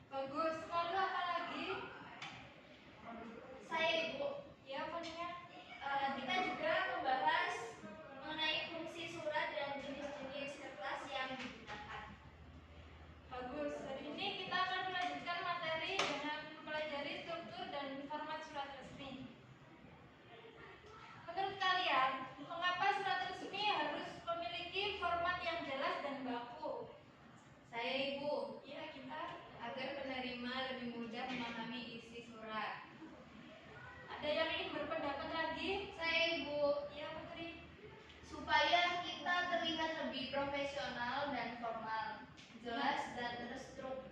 Bagus. Lalu apa lagi? Saya Ibu. Ya, Fania. Kita juga membahas mengenai fungsi surat dan jenis-jenis kertas yang digunakan. Bagus. Hari ini kita akan melanjutkan materi dengan mempelajari struktur dan format surat resmi. Menurut kalian, mengapa surat resmi harus memiliki format yang jelas dan baku? Saya Ibu, Ya, kita. agar penerima lebih mudah memahami isi surat. Ada yang ingin berpendapat lagi? Saya Ibu, Ya, Putri. supaya kita terlihat lebih profesional dan formal, jelas dan terstruktur.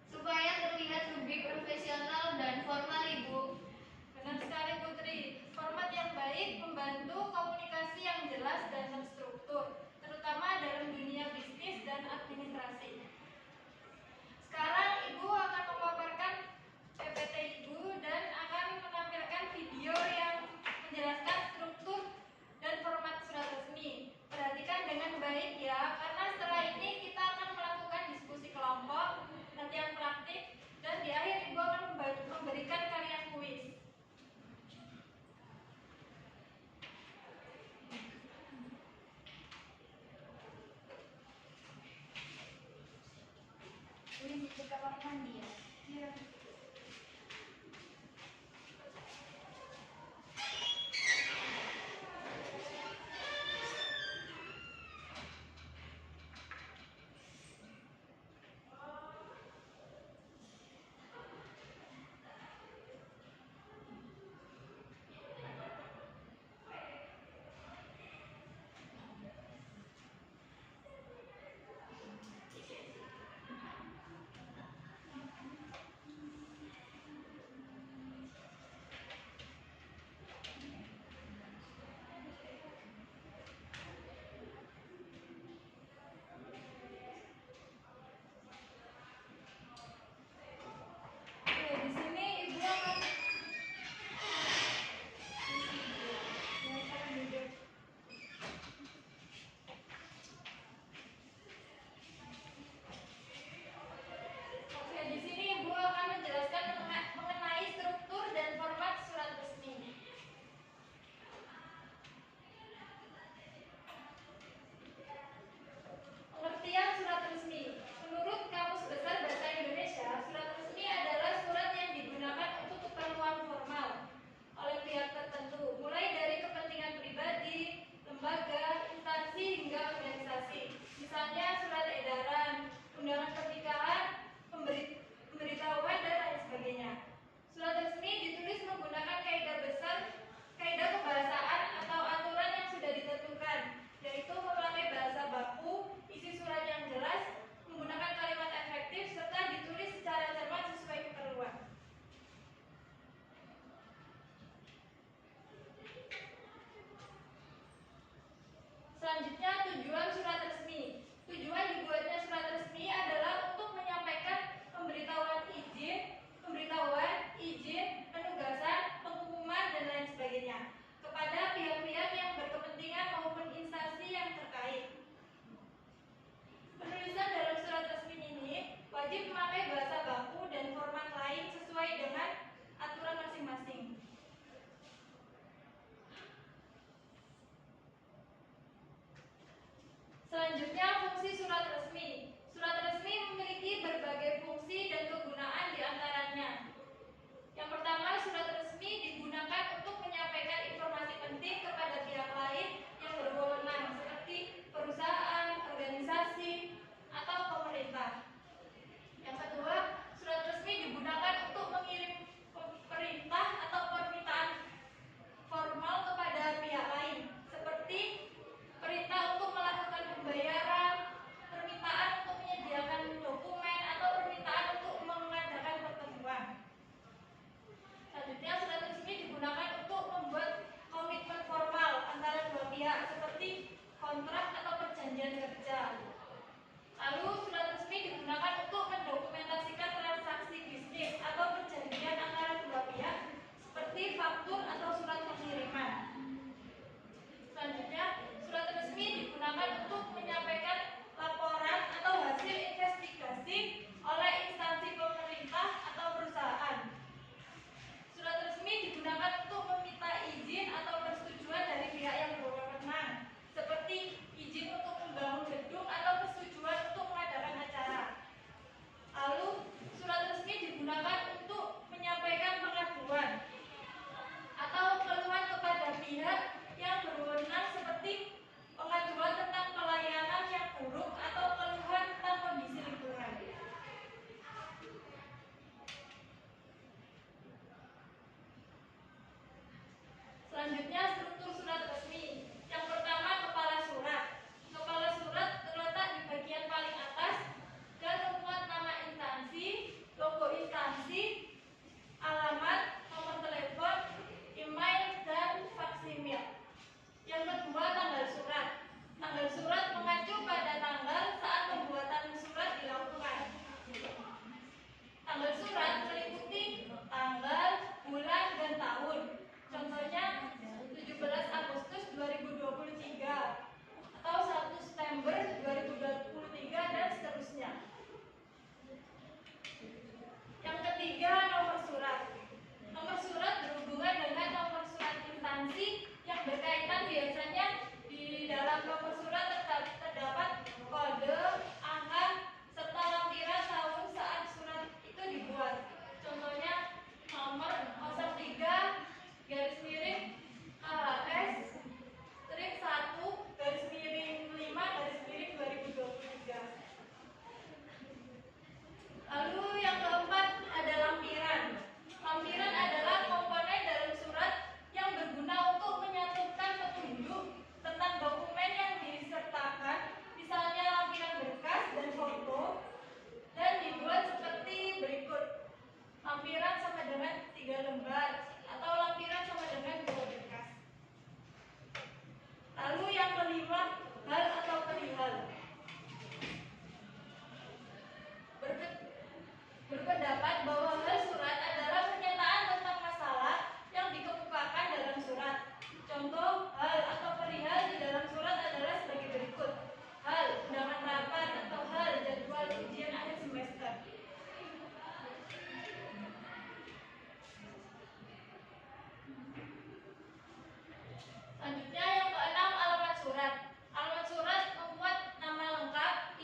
Supaya terlihat lebih profesional dan formal, Ibu. Benar sekali, Putri. Format yang baik membantu komunikasi yang jelas dan terstruktur, terutama dalam dunia bisnis dan administrasi. Sekarang Ibu akan memaparkan PPT Ibu dan akan menampilkan video yang menjelaskan struktur dan format surat resmi. Perhatikan dengan baik ya, karena setelah ini kita akan melakukan diskusi kelompok, latihan praktik, dan di akhir Ibu akan memberikan karya kuis. Kuis di kamar mandi ya? Iya.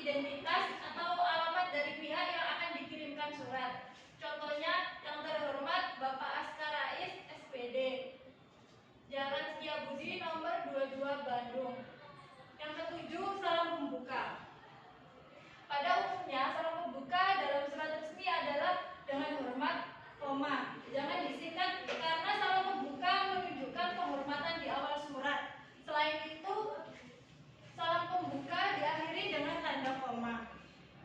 identitas atau alamat dari pihak yang akan dikirimkan surat. Contohnya, yang terhormat Bapak Askar Rais, SPD, Jalan Setiabudi nomor 22 Bandung. Yang ketujuh, salam pembuka. Pada umumnya, salam pembuka dalam surat resmi adalah dengan hormat, koma. Jangan disingkat karena salam pembuka menunjukkan penghormatan di awal surat. Selain itu, salam pembuka diakhiri dengan tanda koma.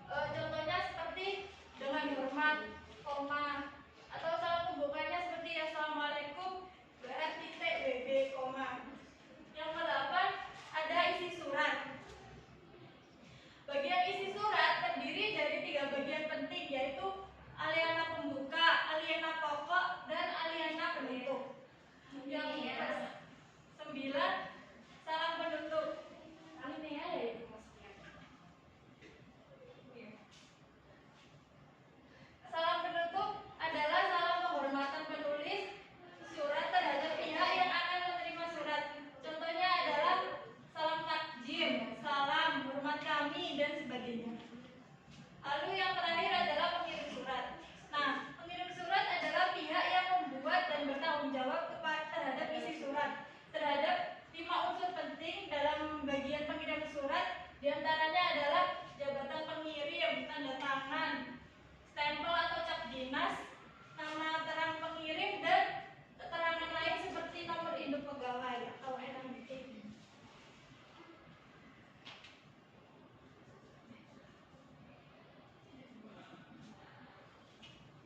Contohnya seperti dengan hormat, koma, atau salam pembukanya seperti Assalamualaikum BR.WB, koma. Yang ke-8, ada isi surat. Bagian isi surat terdiri dari 3 bagian penting, yaitu aliana pembuka, aliana pokok, dan aliana penutup. Yang ke-9, salam penutup. Alinea ya itu maksudnya. Salam penutup adalah salam penghormatan penulis surat terhadap pihak yang akan menerima surat. Contohnya adalah salam takjim, salam, hormat kami, dan sebagainya. Lalu yang terakhir adalah pengirim surat. Nah, pengirim surat adalah pihak yang membuat dan bertanggung jawab terhadap isi surat. Terhadap 5 unsur penting dalam bagian pengirim surat, diantaranya adalah jabatan pengirim, tanda tangan, stempel atau cap dinas, nama terang pengirim, dan keterangan lain seperti nomor induk pegawai atau NIK.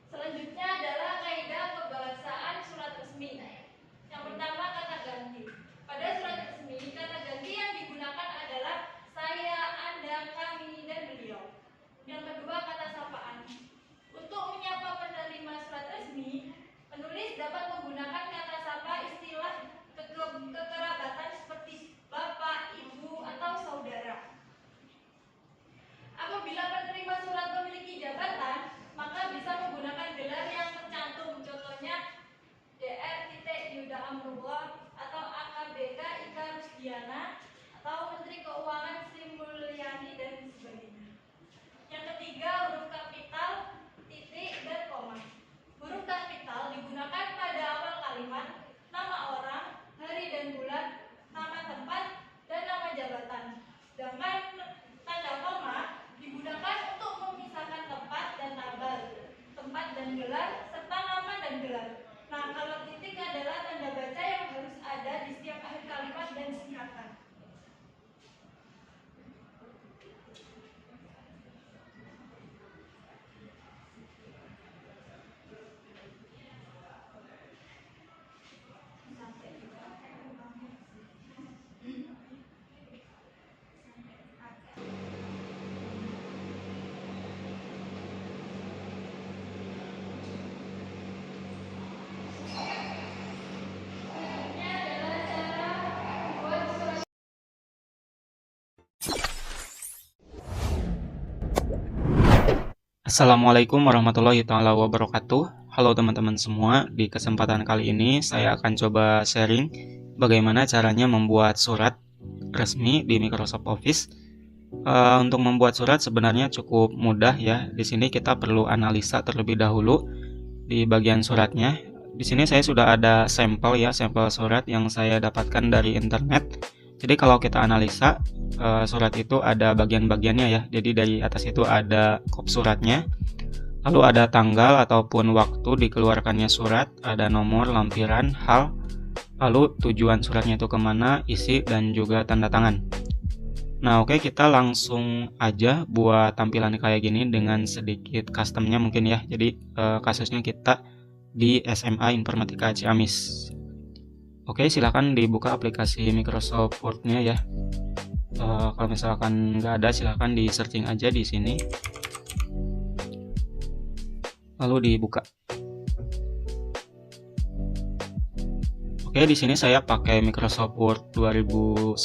Selanjutnya adalah kaidah kebahasaan surat resmi. Yang pertama, kata ganti. Pada surat resmi, kata ganti yang digunakan adalah saya, Anda, kami, dan beliau. Yang kedua, kata sapaan. Untuk menyapa penerima surat resmi, penulis dapat menggunakan kata sapa istilah kekerabatan seperti bapak, ibu, atau saudara. Apabila penerima surat memiliki jabatan, maka bisa menggunakan gelar yang tercantum. Contohnya Dr. Yuda Amrullah atau AKBK Ika Rusdiana atau Menteri Keuangan Sri Mulyani dan sebagainya. Yang ketiga, huruf kapital, titik, dan koma. Huruf kapital digunakan pada awal kalimat, nama orang, hari dan bulan, nama tempat, dan nama jabatan. Sedangkan tanda koma digunakan untuk memisahkan tempat dan tabel, tempat dan gelar, serta nama dan gelar. Nah, kalau titik adalah tanda baca yang harus ada di setiap akhir kalimat dan singkatan. Assalamualaikum warahmatullahi taala wabarakatuh. Halo teman-teman semua, di kesempatan kali ini saya akan coba sharing bagaimana caranya membuat surat resmi di Microsoft Office. Untuk membuat surat sebenarnya cukup mudah ya. Di sini kita perlu analisa terlebih dahulu di bagian suratnya. Di sini saya sudah ada sampel ya, sampel surat yang saya dapatkan dari internet. Jadi kalau kita analisa surat itu ada bagian-bagiannya ya. Jadi dari atas itu ada kop suratnya, lalu ada tanggal ataupun waktu dikeluarkannya surat, ada nomor, lampiran, hal, lalu tujuan suratnya itu kemana, isi, dan juga tanda tangan. Nah oke, kita langsung aja buat tampilan kayak gini dengan sedikit customnya mungkin ya. Jadi kasusnya kita di SMA Informatika Ciamis. Oke, silahkan dibuka aplikasi Microsoft Word-nya ya. Kalau misalkan nggak ada, silahkan di searching aja di sini. Lalu dibuka. Oke, di sini saya pakai Microsoft Word 2019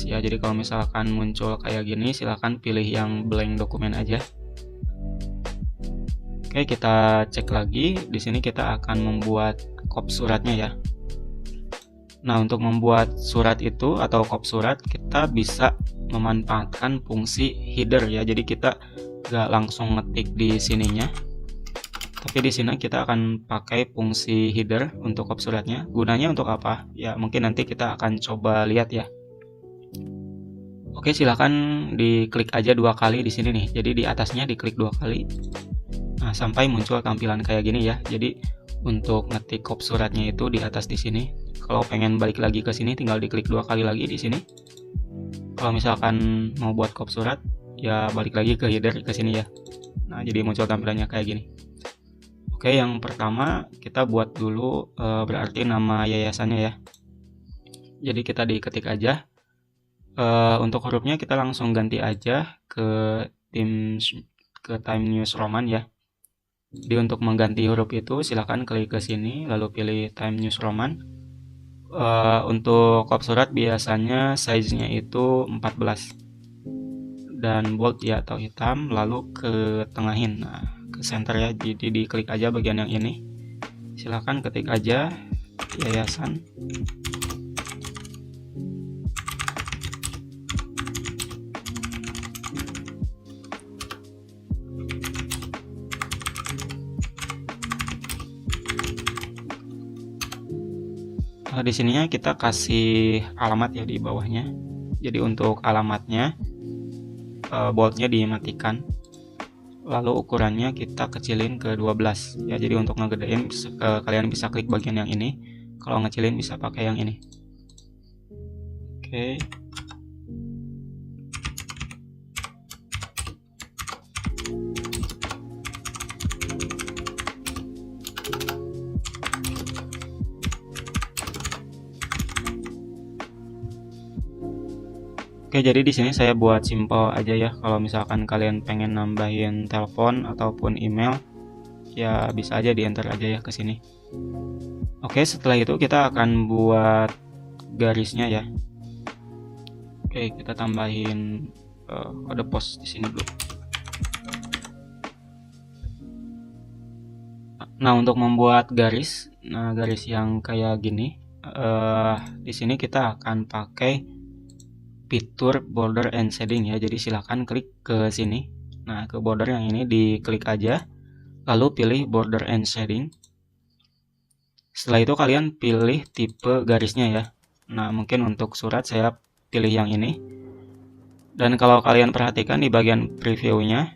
ya. Jadi kalau misalkan muncul kayak gini, silahkan pilih yang blank dokumen aja. Oke, kita cek lagi. Di sini kita akan membuat kop suratnya ya. Nah, untuk membuat surat itu atau kop surat, kita bisa memanfaatkan fungsi header ya. Jadi kita nggak langsung ngetik di sininya, tapi di sini kita akan pakai fungsi header untuk kop suratnya. Gunanya untuk apa? Ya mungkin nanti kita akan coba lihat ya. Oke, silahkan diklik aja 2 kali di sini nih. Jadi di atasnya diklik 2 kali. Nah, sampai muncul tampilan kayak gini ya. Jadi untuk ngetik kop suratnya itu di atas di sini. Kalau pengen balik lagi ke sini tinggal diklik 2 kali lagi di sini. Kalau misalkan mau buat kop surat ya balik lagi ke header ke sini ya. Nah, jadi muncul tampilannya kayak gini. Oke, yang pertama kita buat dulu berarti nama yayasannya ya. Jadi kita diketik aja. Untuk hurufnya kita langsung ganti aja ke Time News Roman ya. Jadi untuk mengganti huruf itu silahkan klik ke sini lalu pilih Time News Roman. Untuk kop surat biasanya size-nya itu 14 dan bold ya atau hitam, lalu ke tengahin, nah ke center ya. Jadi diklik aja bagian yang ini, silahkan ketik aja yayasan. Di sininya kita kasih alamat ya di bawahnya. Jadi untuk alamatnya boldnya dimatikan, lalu ukurannya kita kecilin ke 12 ya. Jadi untuk ngegedein kalian bisa klik bagian yang ini, kalau ngecilin bisa pakai yang ini. Oke. Oke, jadi di sini saya buat simple aja ya. Kalau misalkan kalian pengen nambahin telepon ataupun email, ya bisa aja di enter aja ya ke sini. Oke, setelah itu kita akan buat garisnya ya. Oke, kita tambahin kode pos di sini dulu. Nah, untuk membuat garis, garis yang kayak gini, di sini kita akan pakai fitur border and shading ya. Jadi silahkan klik ke sini. Nah, ke border yang ini diklik aja, lalu pilih border and shading. Setelah itu kalian pilih tipe garisnya ya. Nah, mungkin untuk surat saya pilih yang ini. Dan kalau kalian perhatikan di bagian previewnya,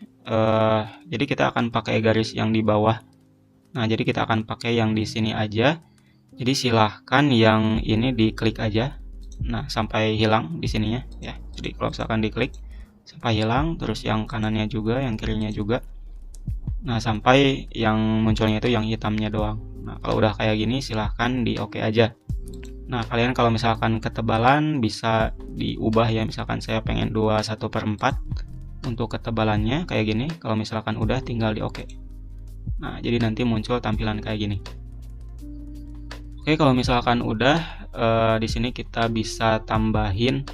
jadi kita akan pakai garis yang di bawah. Nah, jadi kita akan pakai yang di sini aja. Jadi silahkan yang ini diklik aja. Nah, sampai hilang di sininya ya. Jadi kalau misalkan diklik sampai hilang, terus yang kanannya juga, yang kirinya juga. Nah, sampai yang munculnya itu yang hitamnya doang. Nah, kalau udah kayak gini silahkan di oke aja. Nah, kalian kalau misalkan ketebalan bisa diubah ya. Misalkan saya pengen 21/4 untuk ketebalannya kayak gini. Kalau misalkan udah tinggal di oke. Nah, jadi nanti muncul tampilan kayak gini. Oke, kalau misalkan udah di sini kita bisa tambahin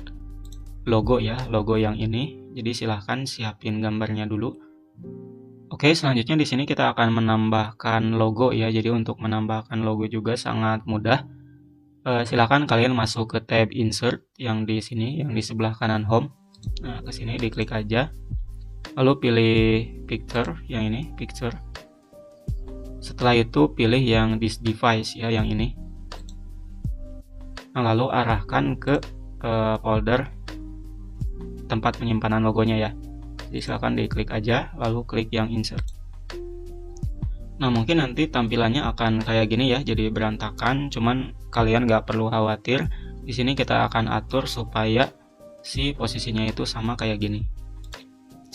logo ya, logo yang ini. Jadi silahkan siapin gambarnya dulu. Oke, selanjutnya di sini kita akan menambahkan logo ya. Jadi untuk menambahkan logo juga sangat mudah. Silahkan kalian masuk ke tab insert yang di sini, yang di sebelah kanan home. Nah, ke sini diklik aja. Lalu pilih picture yang ini, picture. Setelah itu pilih yang this device ya, yang ini. Nah, lalu arahkan ke folder tempat penyimpanan logonya ya. Jadi silahkan diklik aja, lalu klik yang insert. Nah, mungkin nanti tampilannya akan kayak gini ya, jadi berantakan. Cuman kalian nggak perlu khawatir. Di sini kita akan atur supaya si posisinya itu sama kayak gini.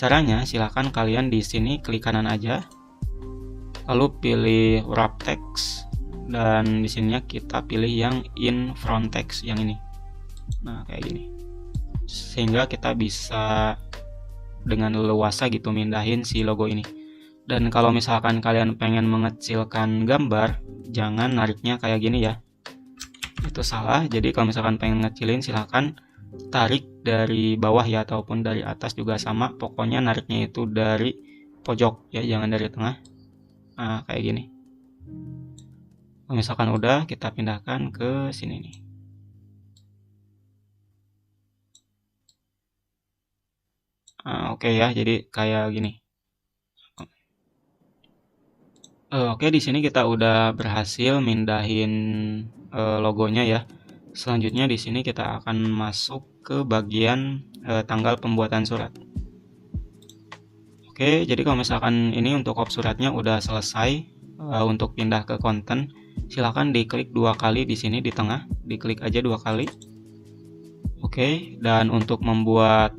Caranya silahkan kalian di sini klik kanan aja, lalu pilih wrap text. Dan di sininya kita pilih yang in front text yang ini. Nah, kayak gini. Sehingga kita bisa dengan leluasa gitu mindahin si logo ini. Dan kalau misalkan kalian pengen mengecilkan gambar, jangan nariknya kayak gini ya. Itu salah. Jadi kalau misalkan pengen ngecilin silahkan tarik dari bawah ya, ataupun dari atas juga sama. Pokoknya nariknya itu dari pojok ya, jangan dari tengah. Nah, kayak gini. Kalau misalkan udah, kita pindahkan ke sini nih. Oke ya, jadi kayak gini. Oke, di sini kita udah berhasil mindahin logonya ya. Selanjutnya di sini kita akan masuk ke bagian tanggal pembuatan surat. Oke, jadi kalau misalkan ini untuk hop suratnya udah selesai, untuk pindah ke konten, silahkan diklik 2 kali di sini di tengah, diklik aja 2 kali. Oke, dan untuk membuat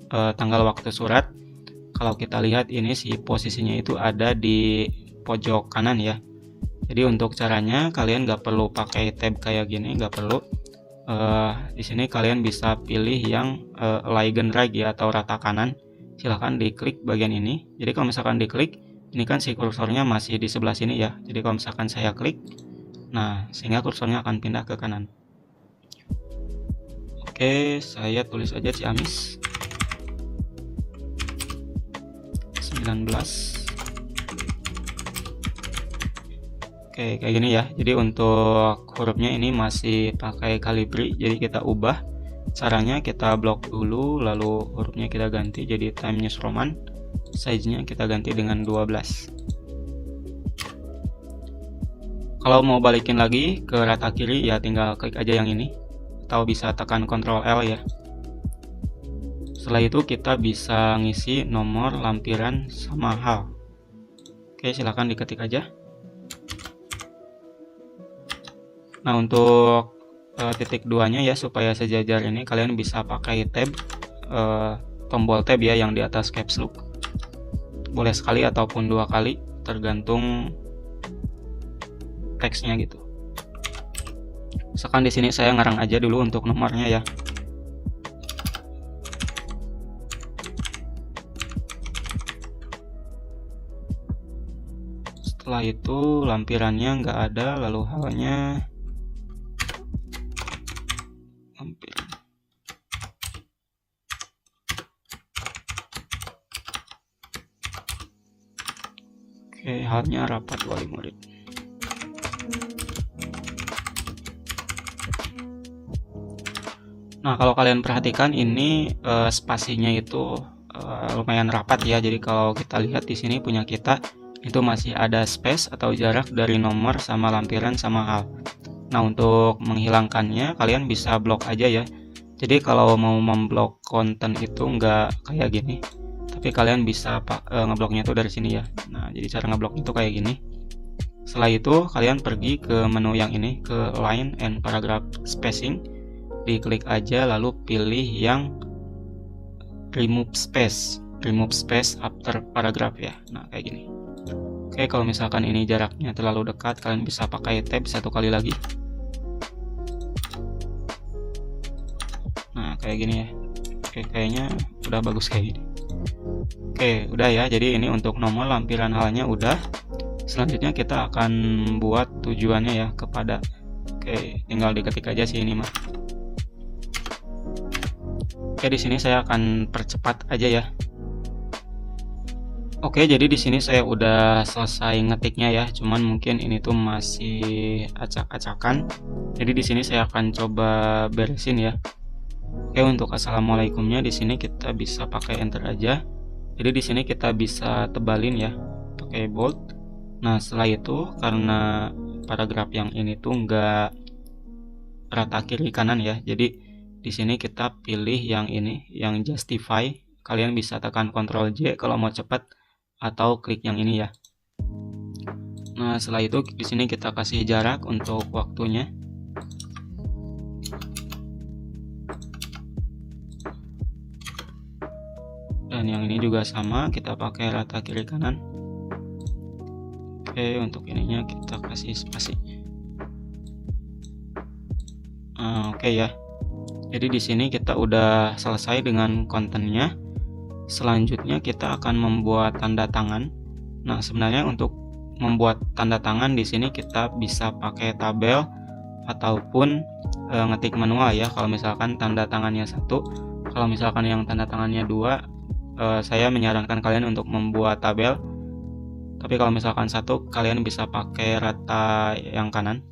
tanggal waktu surat, kalau kita lihat ini si posisinya itu ada di pojok kanan ya. Jadi untuk caranya kalian nggak perlu pakai tab kayak gini, nggak perlu. Di sini kalian bisa pilih yang align right ya, atau rata kanan. Silahkan diklik bagian ini. Jadi kalau misalkan diklik, ini kan si kursornya masih di sebelah sini ya. Jadi kalau misalkan saya klik, nah sehingga kursornya akan pindah ke kanan. Oke, saya tulis aja Ciamis 19. Oke, kayak gini ya. Jadi untuk hurufnya ini masih pakai Calibri, jadi kita ubah. Caranya kita blok dulu, lalu hurufnya kita ganti jadi Times New Roman. Size-nya kita ganti dengan 12. Kalau mau balikin lagi ke rata kiri ya tinggal klik aja yang ini, atau bisa tekan Ctrl L ya. Setelah itu kita bisa ngisi nomor, lampiran, sama hal. Oke, silahkan diketik aja. Nah, untuk titik 2-nya ya, supaya sejajar ini kalian bisa pakai tab, tombol tab ya yang di atas caps lock. Boleh sekali ataupun 2 kali, tergantung teksnya gitu. Misalkan di sini saya ngarang aja dulu untuk nomornya ya. Setelah itu lampirannya nggak ada, lalu halnya lampir. Oke, halnya rapat wali murid. Nah, kalau kalian perhatikan ini spasinya itu lumayan rapat ya. Jadi kalau kita lihat di sini punya kita itu masih ada space atau jarak dari nomor sama lampiran sama hal. Nah, untuk menghilangkannya kalian bisa blok aja ya. Jadi kalau mau memblok konten itu nggak kayak gini, tapi kalian bisa ngebloknya itu dari sini ya. Nah, jadi cara ngeblok itu kayak gini. Setelah itu kalian pergi ke menu yang ini, ke line and paragraph spacing, diklik aja lalu pilih yang remove space after paragraph ya. Nah, kayak gini. Oke, kalau misalkan ini jaraknya terlalu dekat, kalian bisa pakai tab 1 kali lagi. Nah, kayak gini ya. Oke, kayaknya udah bagus kayak gini. Oke, udah ya. Jadi ini untuk nomor, lampiran, halnya udah. Selanjutnya kita akan buat tujuannya ya kepada. Oke, tinggal diketik aja sih ini mah. Oke, di sini saya akan percepat aja ya. Oke, jadi di sini saya udah selesai ngetiknya ya. Cuman mungkin ini tuh masih acak-acakan. Jadi di sini saya akan coba beresin ya. Oke, untuk assalamualaikumnya di sini kita bisa pakai enter aja. Jadi di sini kita bisa tebalin ya, pakai bold. Nah, setelah itu karena paragraf yang ini tuh nggak rata kiri kanan ya. Jadi di sini kita pilih yang ini, yang justify. Kalian bisa tekan Ctrl J kalau mau cepat, atau klik yang ini ya. Nah, setelah itu di sini kita kasih jarak untuk waktunya. Dan yang ini juga sama, kita pakai rata kiri kanan. Oke, untuk ininya kita kasih spasi. Oke ya. Jadi di sini kita udah selesai dengan kontennya. Selanjutnya kita akan membuat tanda tangan. Nah, sebenarnya untuk membuat tanda tangan di sini kita bisa pakai tabel ataupun ngetik manual ya. Kalau misalkan tanda tangannya 1, kalau misalkan yang tanda tangannya 2, saya menyarankan kalian untuk membuat tabel. Tapi kalau misalkan 1, kalian bisa pakai rata yang kanan.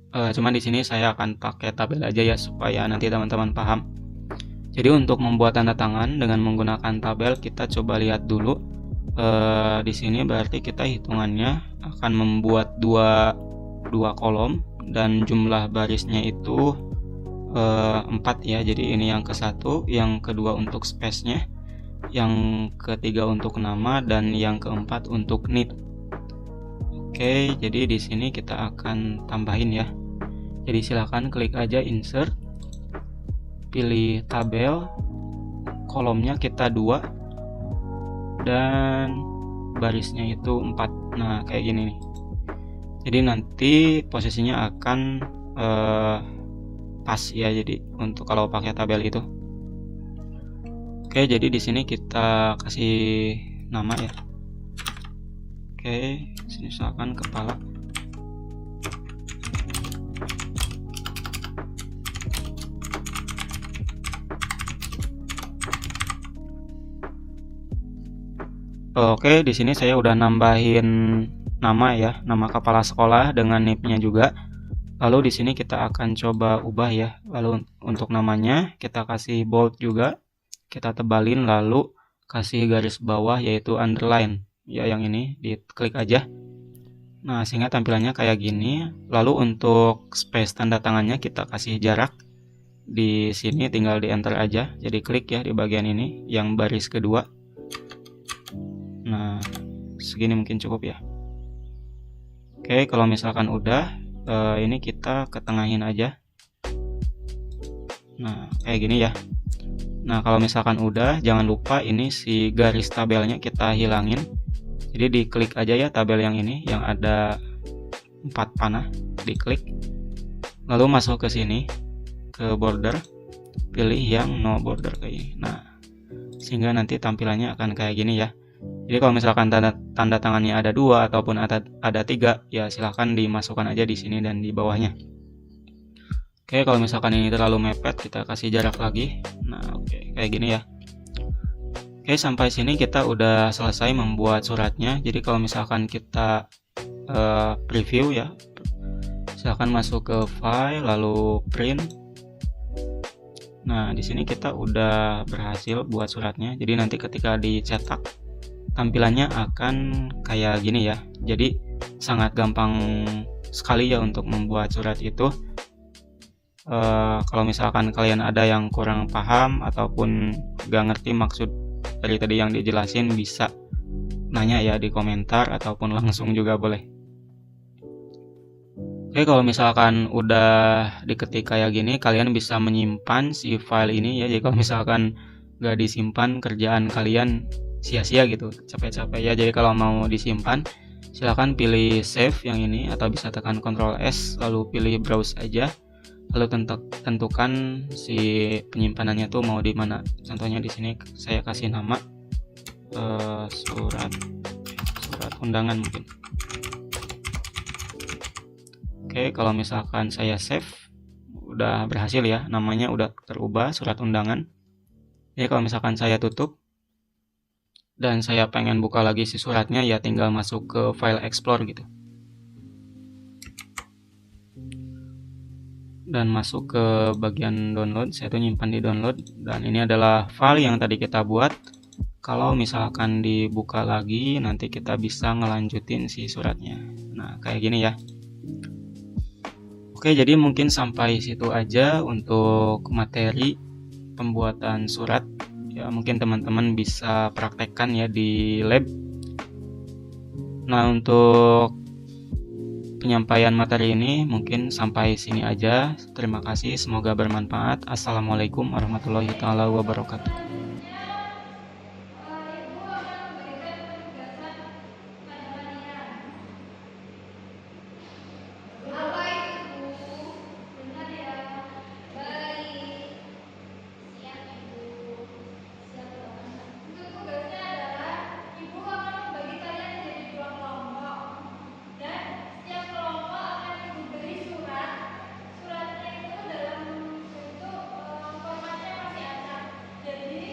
Cuman di sini saya akan pakai tabel aja ya supaya nanti teman-teman paham. Jadi untuk membuat tanda tangan dengan menggunakan tabel, kita coba lihat dulu. Di sini berarti kita hitungannya akan membuat dua kolom dan jumlah barisnya itu 4 ya. Jadi ini yang ke-1, yang kedua untuk space-nya, yang ketiga untuk nama, dan yang keempat untuk nit. Oke, jadi di sini kita akan tambahin ya. Jadi silahkan klik aja insert, pilih tabel, kolomnya kita 2 dan barisnya itu 4. Nah kayak gini nih. Jadi nanti posisinya akan pas ya, jadi untuk kalau pakai tabel itu. Oke, jadi di sini kita kasih nama ya. Oke, sini misalkan kepala. Oke, di sini saya udah nambahin nama ya, nama kepala sekolah dengan NIP-nya juga. Lalu di sini kita akan coba ubah ya. Lalu untuk namanya kita kasih bold juga. Kita tebalin lalu kasih garis bawah yaitu underline. Ya yang ini diklik aja. Nah, sehingga tampilannya kayak gini. Lalu untuk space tanda tangannya kita kasih jarak. Di sini tinggal di enter aja. Jadi klik ya di bagian ini yang baris kedua. Nah, segini mungkin cukup ya. Oke, kalau misalkan udah, ini kita ketengahin aja. Nah, kayak gini ya. Nah, kalau misalkan udah, jangan lupa ini si garis tabelnya kita hilangin. Jadi diklik aja ya tabel yang ini, yang ada 4 panah, diklik. Lalu masuk ke sini, ke border, pilih yang no border kayak gini. Nah, sehingga nanti tampilannya akan kayak gini ya. Jadi kalau misalkan tanda tangannya ada 2 ataupun ada 3, ya silahkan dimasukkan aja di sini dan di bawahnya. Oke, kalau misalkan ini terlalu mepet, kita kasih jarak lagi. Nah, oke, kayak gini ya. Oke, sampai sini kita udah selesai membuat suratnya. Jadi kalau misalkan kita preview ya, silahkan masuk ke file lalu print. Nah, di sini kita udah berhasil buat suratnya. Jadi nanti ketika dicetak, tampilannya akan kayak gini ya. Jadi sangat gampang sekali ya untuk membuat surat itu. Kalau misalkan kalian ada yang kurang paham ataupun gak ngerti maksud dari tadi yang dijelasin, bisa nanya ya di komentar ataupun langsung juga boleh. Oke, kalau misalkan udah diketik kayak gini, kalian bisa menyimpan si file ini ya. Jadi kalau misalkan gak disimpan, kerjaan kalian sia-sia gitu, capek-capek ya. Jadi kalau mau disimpan, silahkan pilih save yang ini atau bisa tekan Ctrl S lalu pilih browse aja. Lalu tentukan si penyimpanannya tuh mau di mana. Contohnya di sini saya kasih nama surat undangan mungkin. Oke, kalau misalkan saya save, udah berhasil ya, namanya udah terubah surat undangan. Jadi kalau misalkan saya tutup dan saya pengen buka lagi si suratnya, ya tinggal masuk ke file explore gitu. Dan masuk ke bagian download, saya tuh nyimpan di download, dan ini adalah file yang tadi kita buat. Kalau misalkan dibuka lagi, nanti kita bisa ngelanjutin si suratnya. Nah, kayak gini ya. Oke, jadi mungkin sampai situ aja untuk materi pembuatan surat. Ya, mungkin teman-teman bisa praktekkan ya di lab. Nah, untuk penyampaian materi ini mungkin sampai sini aja. Terima kasih, semoga bermanfaat. Assalamualaikum warahmatullahi wabarakatuh. Jadi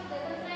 Dasar